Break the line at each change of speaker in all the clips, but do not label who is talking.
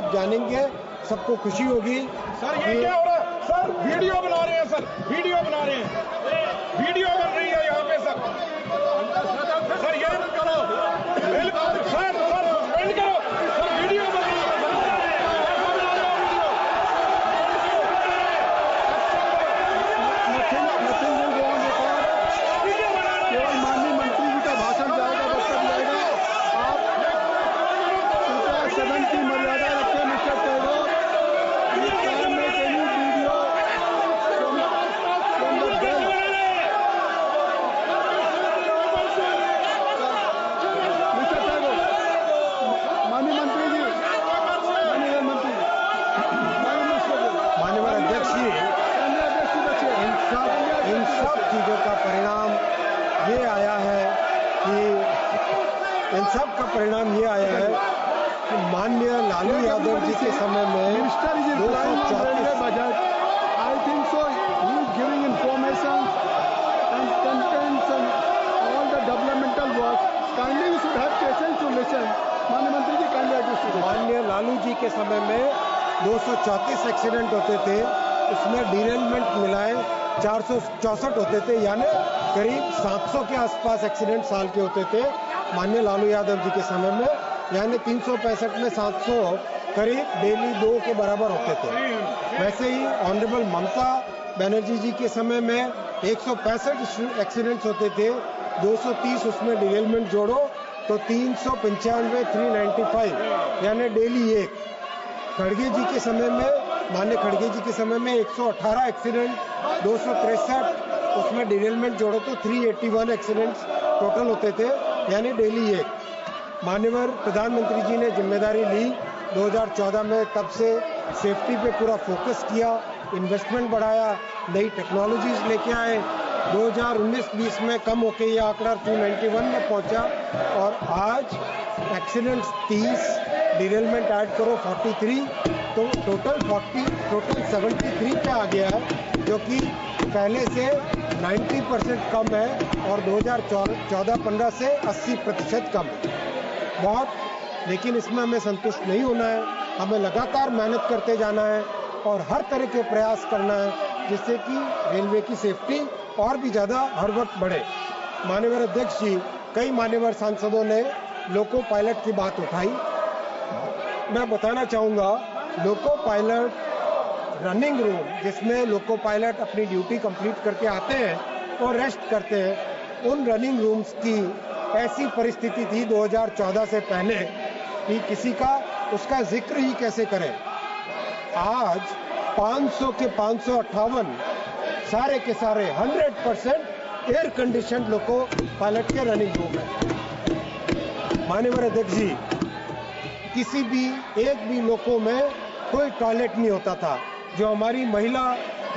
सब जानेंगे, सबको खुशी होगी।
सर ये क्या हो रहा है? सर वीडियो बना रहे हैं, सर वीडियो बना रहे हैं, वीडियो बन रही है यहाँ पे सर। सर ये करो, बिल्कुल सर सस्पेंड करो सर, वीडियो बन रही है
केवल माननीय मंत्री जी का भाषण जाएगा, वक्तव्य जाएगा। आप कृपया सदन की मर्यादा रखें। Mister Tagore, you can make any video from the bell. Mister Tagore, माननीय मंत्री जी,
माननीय अध्यक्ष जी, इन सब चीज़ों का परिणाम ये आया है कि माननीय लालू यादव जी के समय में
minister is railway budget. I think so he is giving information and contents and all the developmental work. Kindly you should have patience to listen. माननीय मंत्री जी, काइंडली एड्रेस।
माननीय लालू जी के समय में 234 एक्सीडेंट होते थे, उसमें डिरेलमेंट मिलाए 464 होते थे, यानी करीब 700 के आसपास एक्सीडेंट साल के होते थे माननीय लालू यादव जी के समय में, यानी 365 में 700 करीब डेली 2 के बराबर होते थे। वैसे ही ऑनरेबल ममता बनर्जी जी के समय में 165 एक्सीडेंट्स होते थे, 230 उसमें डिरेलमेंट जोड़ो तो 395 395 यानी डेली 1। खड़गे जी के समय में, माननीय खड़गे जी के समय में 118 एक्सीडेंट, 263 उसमें डिरेलमेंट जोड़ो तो 381 एक्सीडेंट्स टोटल होते थे, यानी डेली 1। माननीय प्रधानमंत्री जी ने जिम्मेदारी ली 2014 में, तब से सेफ्टी पे पूरा फोकस किया, इन्वेस्टमेंट बढ़ाया, नई टेक्नोलॉजीज लेके आए। 2019-20 में कम होकर यह आंकड़ा 291 में पहुंचा और आज एक्सीडेंट्स 30, डिरेलमेंट ऐड करो 43, तो टोटल 73 पे आ गया है, जो कि पहले से 90% कम है और 2014-15 से 80% कम है। बहुत, लेकिन इसमें हमें संतुष्ट नहीं होना है, हमें लगातार मेहनत करते जाना है और हर तरह के प्रयास करना है जिससे कि रेलवे की सेफ्टी और भी ज़्यादा हर वक्त बढ़े। माननीय अध्यक्ष जी, कई मान्यवर सांसदों ने लोको पायलट की बात उठाई। मैं बताना चाहूँगा, लोको पायलट रनिंग रूम, जिसमें लोको पायलट अपनी ड्यूटी कंप्लीट करके आते हैं और रेस्ट करते हैं, उन रनिंग रूम्स की ऐसी परिस्थिति थी 2014 से पहले कि किसी का उसका जिक्र ही कैसे करें। आज 500 के 558 सारे के सारे 100% एयर कंडीशन लोको पायलट के रनिंग रूम है। माननीय अध्यक्ष जी, किसी भी एक भी लोको में कोई टॉयलेट नहीं होता था। जो हमारी महिला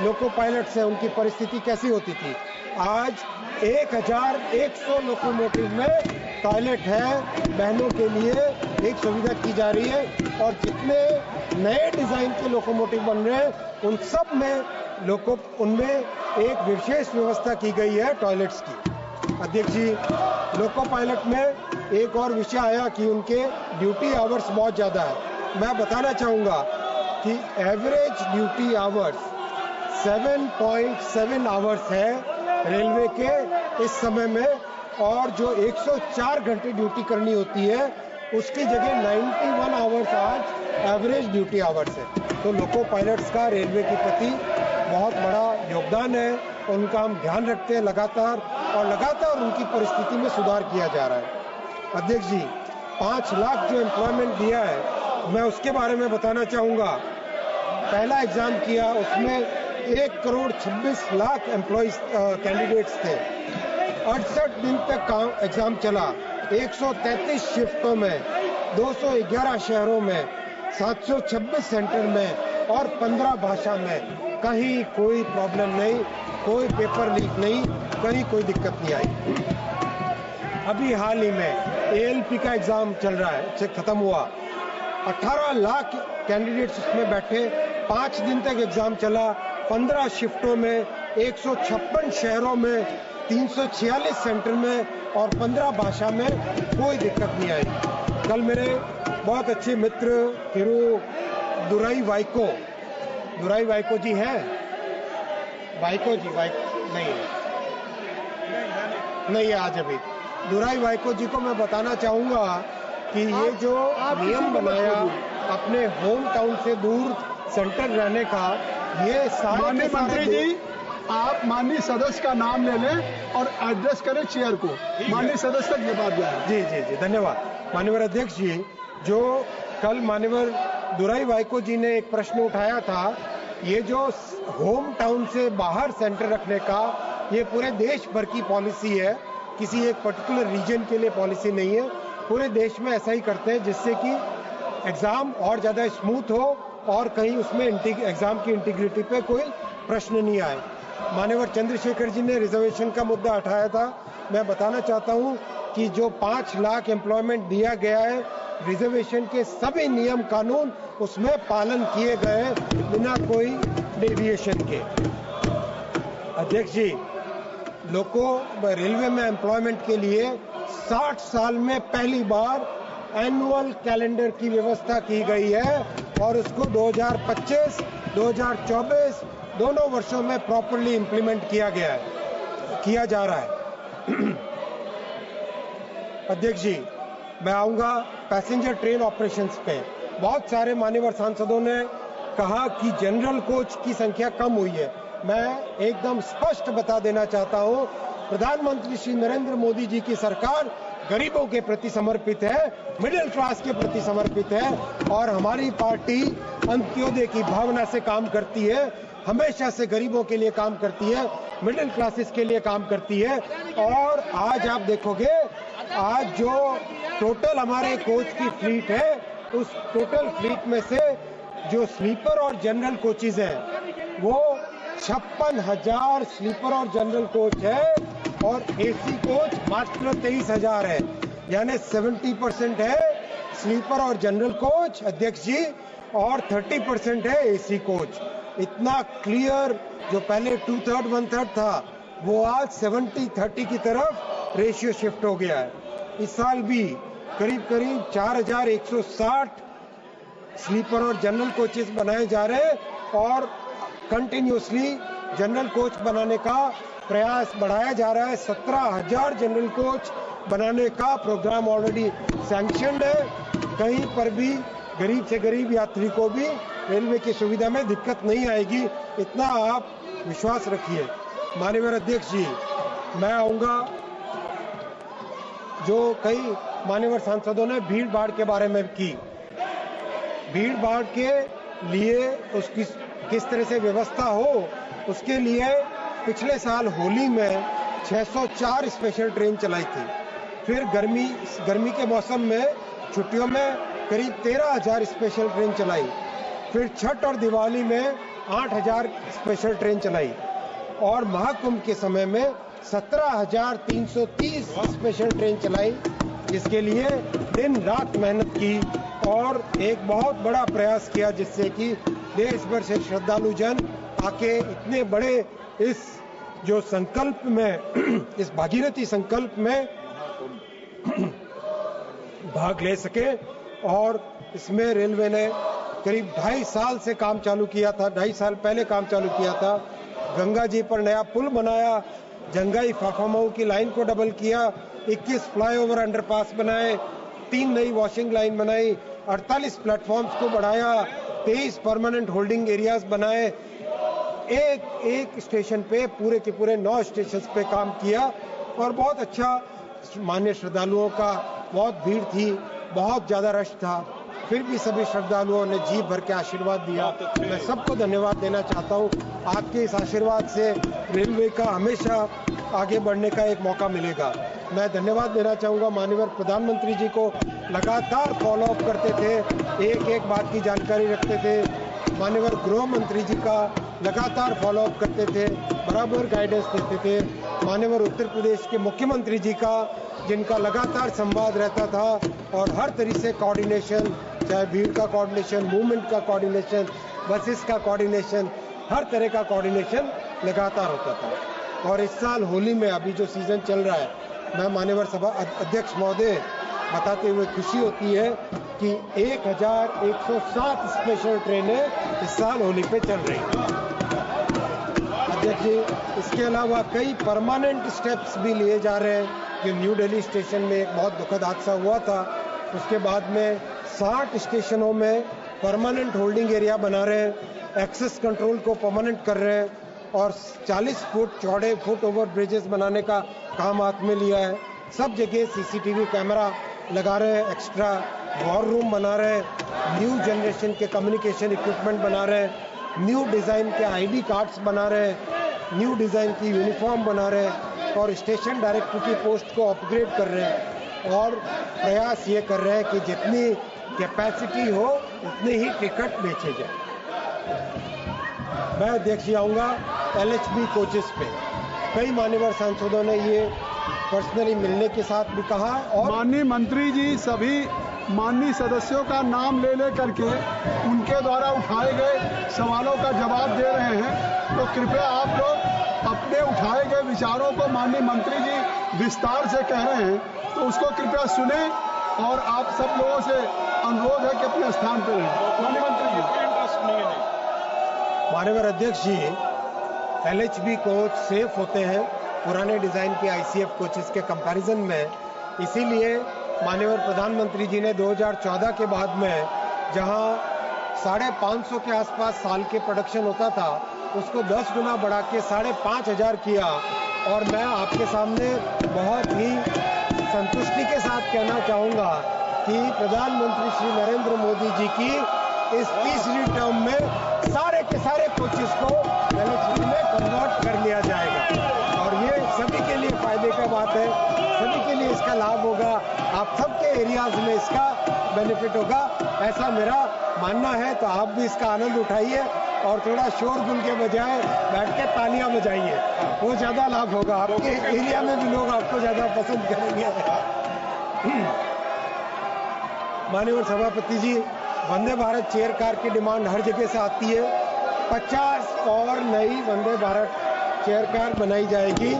लोको पायलट्स हैं, उनकी परिस्थिति कैसी होती थी। आज 1100 लोकोमोटिव में टॉयलेट है, बहनों के लिए एक सुविधा की जा रही है और जितने नए डिजाइन के लोकोमोटिव बन रहे हैं उन सब में उनमें एक विशेष व्यवस्था की गई है टॉयलेट्स की। अध्यक्ष जी, लोको पायलट में एक और विषय आया कि उनके ड्यूटी आवर्स बहुत ज़्यादा है। मैं बताना चाहूँगा कि एवरेज ड्यूटी आवर्स 7.7 आवर्स है रेलवे के इस समय में, और जो 104 घंटे ड्यूटी करनी होती है उसकी जगह 91 आवर्स आज एवरेज ड्यूटी आवर्स है। तो लोको पायलट्स का रेलवे के प्रति बहुत बड़ा योगदान है, उनका हम ध्यान रखते हैं लगातार, और लगातार उनकी परिस्थिति में सुधार किया जा रहा है। अध्यक्ष जी, 5 लाख जो एम्प्लॉयमेंट दिया है, मैं उसके बारे में बताना चाहूँगा। पहला एग्ज़ाम किया, उसमें 1,26,00,000 एम्प्लॉयज कैंडिडेट्स थे। 68 दिन तक एग्ज़ाम चला, 133 शिफ्टों में, 211 शहरों में, 726 सेंटर में और 15 भाषा में। कहीं कोई प्रॉब्लम नहीं, कोई पेपर लीक नहीं, कहीं कोई दिक्कत नहीं आई। अभी हाल ही में ALP का एग्ज़ाम चल रहा है, खत्म हुआ, 18 लाख कैंडिडेट्स उसमें बैठे, 5 दिन तक एग्ज़ाम चला, 15 शिफ्टों में, 156 शहरों में, 346 सेंटर में और 15 भाषा में, कोई दिक्कत नहीं आई। कल मेरे बहुत अच्छे मित्र थिरु दुराई वाइको जी हैं, वाइको नहीं है आज अभी। दुराई वाइको जी को मैं बताना चाहूंगा कि ये जो नियम बनाया अपने होम टाउन से दूर सेंटर रहने का, ये
माननीय मंत्री जी, आप माननीय सदस्य का नाम ले लें और एड्रेस करें चेयर को। माननीय सदस्य तक ये बात जाए।
जी धन्यवाद माननीय अध्यक्ष जी। जो कल माननीय दुराई वाइको जी ने एक प्रश्न उठाया था, ये जो होम टाउन से बाहर सेंटर रखने का, ये पूरे देश भर की पॉलिसी है, किसी एक पर्टिकुलर रीजन के लिए पॉलिसी नहीं है। पूरे देश में ऐसा ही करते हैं जिससे कि एग्जाम और ज्यादा स्मूथ हो और कहीं उसमें एग्जाम की इंटीग्रिटी पे कोई प्रश्न नहीं आए। माननीय चंद्रशेखर जी ने रिजर्वेशन का मुद्दा उठाया था। मैं बताना चाहता हूं कि जो 5 लाख एम्प्लॉयमेंट दिया गया है, रिजर्वेशन के सभी नियम कानून उसमें पालन किए गए बिना कोई डेविएशन के। अध्यक्ष जी, लोगों रेलवे में एम्प्लॉयमेंट के लिए 60 साल में पहली बार एनुअल कैलेंडर की व्यवस्था की गई है और उसको 2025, 2024 दोनों वर्षों में प्रॉपर्ली इंप्लीमेंट किया जा रहा है। अध्यक्ष जी, मैं आऊंगा पैसेंजर ट्रेन ऑपरेशंस पे। बहुत सारे मान्यवर सांसदों ने कहा कि जनरल कोच की संख्या कम हुई है। मैं एकदम स्पष्ट बता देना चाहता हूं, प्रधानमंत्री श्री नरेंद्र मोदी जी की सरकार गरीबों के प्रति समर्पित है, मिडिल क्लास के प्रति समर्पित है और हमारी पार्टी अंत्योदय की भावना से काम करती है, हमेशा से गरीबों के लिए काम करती है, मिडिल क्लासेस के लिए काम करती है। और आज आप देखोगे, आज जो टोटल हमारे कोच की फ्लीट है, उस टोटल फ्लीट में से जो स्लीपर और जनरल कोचेज हैं, वो 56,000 स्लीपर और जनरल कोच है और एसी कोच मात्र 23,000 है, यानी 70% है स्लीपर और जनरल कोच अध्यक्ष जी, और 30% है एसी कोच। इतना क्लियर, जो पहले 2/3 1/3 था, वो आज 70-30 की तरफ रेशियो शिफ्ट हो गया है। इस साल भी करीब 4,160 स्लीपर और जनरल कोचेस बनाए जा रहे हैं और कंटिन्यूसली जनरल कोच बनाने का प्रयास बढ़ाया जा रहा है। 17,000 जनरल कोच बनाने का प्रोग्राम ऑलरेडी सैंक्शनड है। कहीं पर भी गरीब से गरीब यात्री को भी रेलवे की सुविधा में दिक्कत नहीं आएगी, इतना आप विश्वास रखिए। माननीय अध्यक्ष जी, मैं आऊंगा, जो कई मान्यवर सांसदों ने भीड़ भाड़ के बारे में की, भीड़ भाड़ के लिए उसकी किस तरह से व्यवस्था हो, उसके लिए पिछले साल होली में 604 स्पेशल ट्रेन चलाई थी। फिर गर्मी के मौसम में छुट्टियों में करीब 13,000 स्पेशल ट्रेन चलाई। फिर छठ और दिवाली में 8,000 स्पेशल ट्रेन चलाई और महाकुंभ के समय में 17,330 स्पेशल ट्रेन चलाई, जिसके लिए दिन रात मेहनत की और एक बहुत बड़ा प्रयास किया, जिससे कि देश भर से श्रद्धालु जन आके इतने बड़े इस जो संकल्प में, इस भागीरथी संकल्प में भाग ले सके। और इसमें रेलवे ने करीब 2.5 साल से काम चालू किया था, 2.5 साल पहले काम चालू किया था। गंगा जी पर नया पुल बनाया, जंगाई फाफामऊ की लाइन को डबल किया, 21 फ्लाईओवर अंडरपास बनाए, 3 नई वॉशिंग लाइन बनाई, 48 प्लेटफॉर्म्स को बढ़ाया, 23 परमानेंट होल्डिंग एरियाज बनाए, एक स्टेशन पे पूरे के पूरे 9 स्टेशन पे काम किया और बहुत अच्छा। मान्य श्रद्धालुओं का बहुत भीड़ थी, बहुत ज्यादा रश था, फिर भी सभी श्रद्धालुओं ने जी भर के आशीर्वाद दिया। मैं सबको धन्यवाद देना चाहता हूं। आपके इस आशीर्वाद से रेलवे का हमेशा आगे बढ़ने का एक मौका मिलेगा। मैं धन्यवाद देना चाहूंगा माननीय प्रधानमंत्री जी को, लगातार फॉलो अप करते थे, एक बात की जानकारी रखते थे। माननीय गृह मंत्री जी का लगातार फॉलो अप करते थे, बराबर गाइडेंस देते थे। माननीय उत्तर प्रदेश के मुख्यमंत्री जी का, जिनका लगातार संवाद रहता था और हर तरह से कोऑर्डिनेशन, चाहे भीड़ का कोऑर्डिनेशन, मूवमेंट का कोऑर्डिनेशन, बसेस का कोऑर्डिनेशन, हर तरह का कोऑर्डिनेशन लगातार होता था। और इस साल होली में अभी जो सीजन चल रहा है, मैं माननीय सभा अध्यक्ष महोदय बताते हुए खुशी होती है कि 1107 स्पेशल ट्रेनें इस साल होली पे चल रही हैं। अध्यक्ष जी, इसके अलावा कई परमानेंट स्टेप्स भी लिए जा रहे हैं। कि न्यू दिल्ली स्टेशन में एक बहुत दुखद हादसा हुआ था, उसके बाद में 60 स्टेशनों में परमानेंट होल्डिंग एरिया बना रहे हैं, एक्सेस कंट्रोल को परमानेंट कर रहे हैं और 40 फुट चौड़े फुट ओवर ब्रिजेस बनाने का काम हाथ में लिया है। सब जगह सीसीटीवी कैमरा लगा रहे हैं, एक्स्ट्रा वॉर रूम बना रहे हैं, न्यू जनरेशन के कम्युनिकेशन इक्विपमेंट बना रहे हैं, न्यू डिज़ाइन के आईडी कार्ड्स बना रहे हैं, न्यू डिज़ाइन की यूनिफॉर्म बना रहे हैं और स्टेशन डायरेक्टर की पोस्ट को अपग्रेड कर रहे हैं और प्रयास ये कर रहे हैं कि जितनी कैपेसिटी हो उतने ही टिकट बेचे जाए। मैं अध्यक्ष आऊँगा LHB कोचेस पे। कई मान्यवर सांसदों ने ये पर्सनली मिलने के साथ भी कहा और
माननीय मंत्री जी सभी माननीय सदस्यों का नाम ले करके उनके द्वारा उठाए गए सवालों का जवाब दे रहे हैं, तो कृपया आप लोग अपने उठाए गए विचारों को माननीय मंत्री जी विस्तार से कह रहे हैं, तो उसको कृपया सुने और आप सब लोगों से अनुरोध है कि अपने स्थान पर रहें। माननीय मंत्री जी।
माननीय अध्यक्ष जी, LHB कोच सेफ होते हैं पुराने डिजाइन के ICF कोचेस के कंपैरिजन में, इसीलिए माननीय प्रधानमंत्री जी ने 2014 के बाद में जहां 550 के आसपास साल के प्रोडक्शन होता था उसको 10 गुना बढ़ा के 5,500 किया। और मैं आपके सामने बहुत ही संतुष्टि के साथ कहना चाहूँगा कि प्रधानमंत्री श्री नरेंद्र मोदी जी की इस तीसरी टर्म में सारे के सारे कोचेस को LHB में कन्वर्ट कर लिया जाएगा और ये सभी के लिए फायदे का बात है, सभी के लिए इसका लाभ होगा, आप सबके एरियाज में इसका बेनिफिट होगा, ऐसा मेरा मानना है। तो आप भी इसका आनंद उठाइए और थोड़ा शोरगुल के बजाय बैठ के तालियां बजाइए, वो ज्यादा लाभ होगा, आपके एरिया में भी लोग आपको ज्यादा पसंद करेंगे। माननीय सभापति जी, वंदे भारत चेयर कार की डिमांड हर जगह से आती है। 50 और नई वंदे भारत चेयर कार बनाई जाएगी।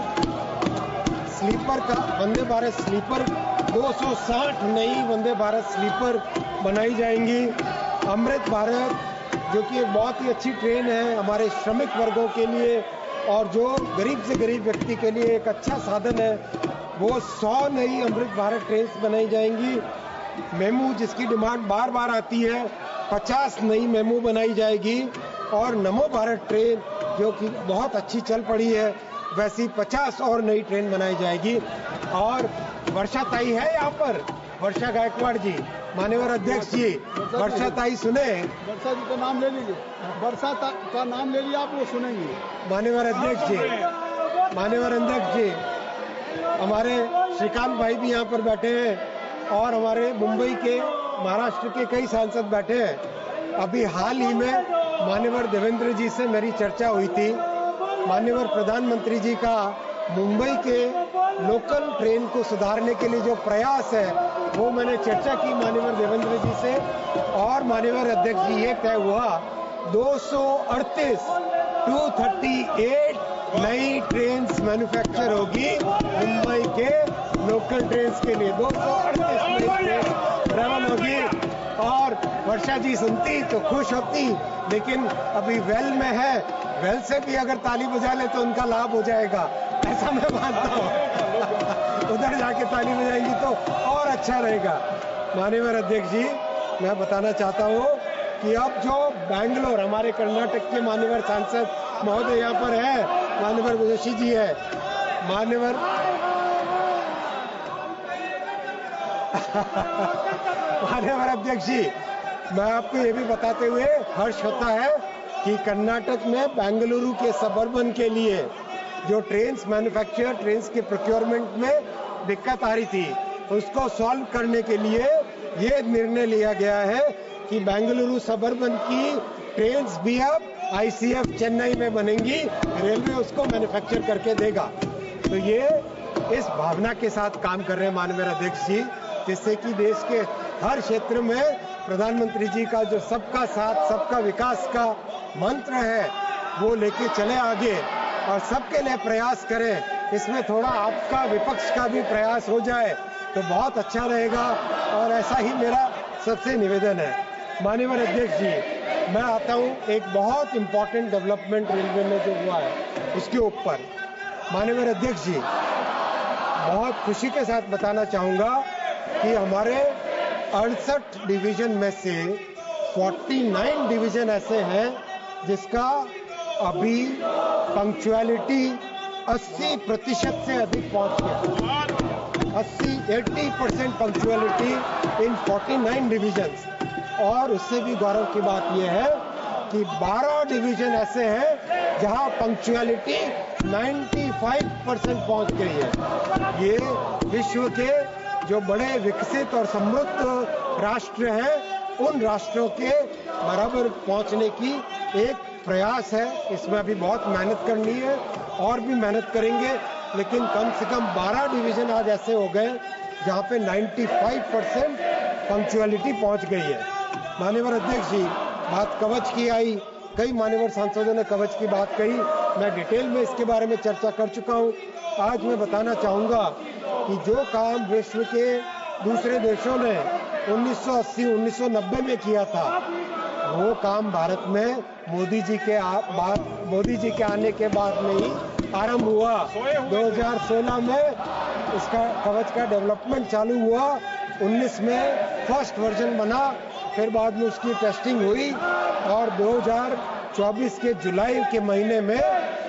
स्लीपर का वंदे भारत स्लीपर 260 नई वंदे भारत स्लीपर बनाई जाएंगी। अमृत भारत जो कि एक बहुत ही अच्छी ट्रेन है हमारे श्रमिक वर्गों के लिए और जो गरीब से गरीब व्यक्ति के लिए एक अच्छा साधन है, वो 100 नई अमृत भारत ट्रेन बनाई जाएंगी। मेमू जिसकी डिमांड बार बार आती है, 50 नई मेमू बनाई जाएगी और नमो भारत ट्रेन जो कि बहुत अच्छी चल पड़ी है, वैसी 50 और नई ट्रेन बनाई जाएगी। और वर्षा ताई है यहाँ पर, वर्षा गायकवाड़ जी, माननीय अध्यक्ष जी, वर्षा ताई सुने।
वर्षा जी का नाम ले लीजिए, वर्षा का नाम ले लिया आप, वो सुनेंगे।
माननीय अध्यक्ष जी, माननीय अध्यक्ष जी, हमारे श्रीकांत भाई भी यहाँ पर बैठे हैं और हमारे मुंबई के, महाराष्ट्र के कई सांसद बैठे हैं। अभी हाल ही में माननीय देवेंद्र जी से मेरी चर्चा हुई थी। माननीय प्रधानमंत्री जी का मुंबई के लोकल ट्रेन को सुधारने के लिए जो प्रयास है वो मैंने चर्चा की माननीय देवेंद्र जी से और माननीय अध्यक्ष जी ये तय हुआ 238 नई ट्रेन मैन्युफैक्चर होगी मुंबई के लोकल ट्रेन के लिए। 238 नई ट्रेन रवाना होगी और वर्षा जी सुनती तो खुश होती, लेकिन अभी वेल में है, वेल से भी अगर ताली बजा ले तो उनका लाभ हो जाएगा, ऐसा मैं मानता हूँ। उधर जाके ताली बजाएंगी तो और अच्छा रहेगा। माननीय अध्यक्ष जी, मैं बताना चाहता हूँ कि अब जो बैंगलोर, हमारे कर्नाटक के माननीय सांसद महोदय यहाँ पर है, माननीय जोशी जी है, माननीय अध्यक्ष जी, मैं आपको ये भी बताते हुए हर्ष होता है कि कर्नाटक में बेंगलुरु के सबअर्बन के लिए जो ट्रेन्स मैन्युफैक्चर, ट्रेन्स के प्रोक्योरमेंट में दिक्कत आ रही थी, उसको सॉल्व करने के लिए ये निर्णय लिया गया है कि बेंगलुरु सबअर्बन की ट्रेन्स भी अब ICF चेन्नई में बनेंगी, रेलवे उसको मैन्युफैक्चर करके देगा। तो ये इस भावना के साथ काम कर रहे हैं माननीय अध्यक्ष जी, जिससे कि देश के हर क्षेत्र में प्रधानमंत्री जी का जो सबका साथ सबका विकास का मंत्र है वो लेके चले आगे और सबके लिए प्रयास करें। इसमें थोड़ा आपका विपक्ष का भी प्रयास हो जाए तो बहुत अच्छा रहेगा और ऐसा ही मेरा सबसे निवेदन है। माननीय अध्यक्ष जी, मैं आता हूँ एक बहुत इंपॉर्टेंट डेवलपमेंट रेलवे में जो हुआ है उसके ऊपर। माननीय अध्यक्ष जी, बहुत खुशी के साथ बताना चाहूँगा कि हमारे 68 डिवीजन में से 49 डिवीजन ऐसे हैं जिसका अभी पंक्चुअलिटी 80% से अधिक पहुंच गया। 80% पंक्चुअलिटी इन 49 डिवीजन्स। और उससे भी गौरव की बात यह है कि 12 डिवीजन ऐसे हैं जहां पंक्चुअलिटी 95% पहुंच गई है। ये विश्व के जो बड़े विकसित और समृद्ध राष्ट्र हैं उन राष्ट्रों के बराबर पहुंचने की एक प्रयास है। इसमें अभी बहुत मेहनत करनी है और भी मेहनत करेंगे, लेकिन कम से कम 12 डिवीजन आज ऐसे हो गए जहां पे 95% पंक्चुअलिटी पहुंच गई है। माननीय अध्यक्ष जी, बात कवच की आई, कई मान्यवर सांसदों ने कवच की बात कही, मैं डिटेल में इसके बारे में चर्चा कर चुका हूं। आज मैं बताना चाहूंगा कि जो काम विश्व के दूसरे देशों ने 1980-1990 में किया था, वो काम भारत में मोदी जी के आने के बाद में ही आरंभ हुआ। 2016 में इसका कवच का डेवलपमेंट चालू हुआ, 19 में फर्स्ट वर्जन बना, फिर बाद में उसकी टेस्टिंग हुई और 2024 के जुलाई के महीने में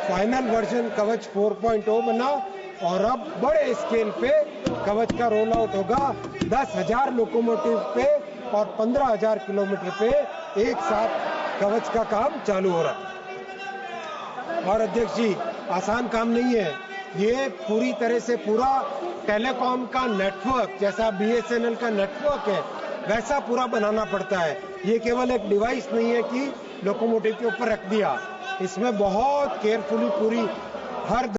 फाइनल वर्जन कवच 4.0 बना और अब बड़े स्केल पे कवच का रोल आउट होगा। 10,000 लोकोमोटिव पे और 15,000 किलोमीटर पे एक साथ कवच का काम चालू हो रहा है। और अध्यक्ष जी, आसान काम नहीं है, ये पूरी तरह से पूरा टेलीकॉम का नेटवर्क, जैसा BSNL का नेटवर्क है वैसा पूरा बनाना पड़ता है। ये केवल एक डिवाइस नहीं है कि लोकोमोटिव के ऊपर रख दिया, इसमें बहुत केयरफुली पूरी हर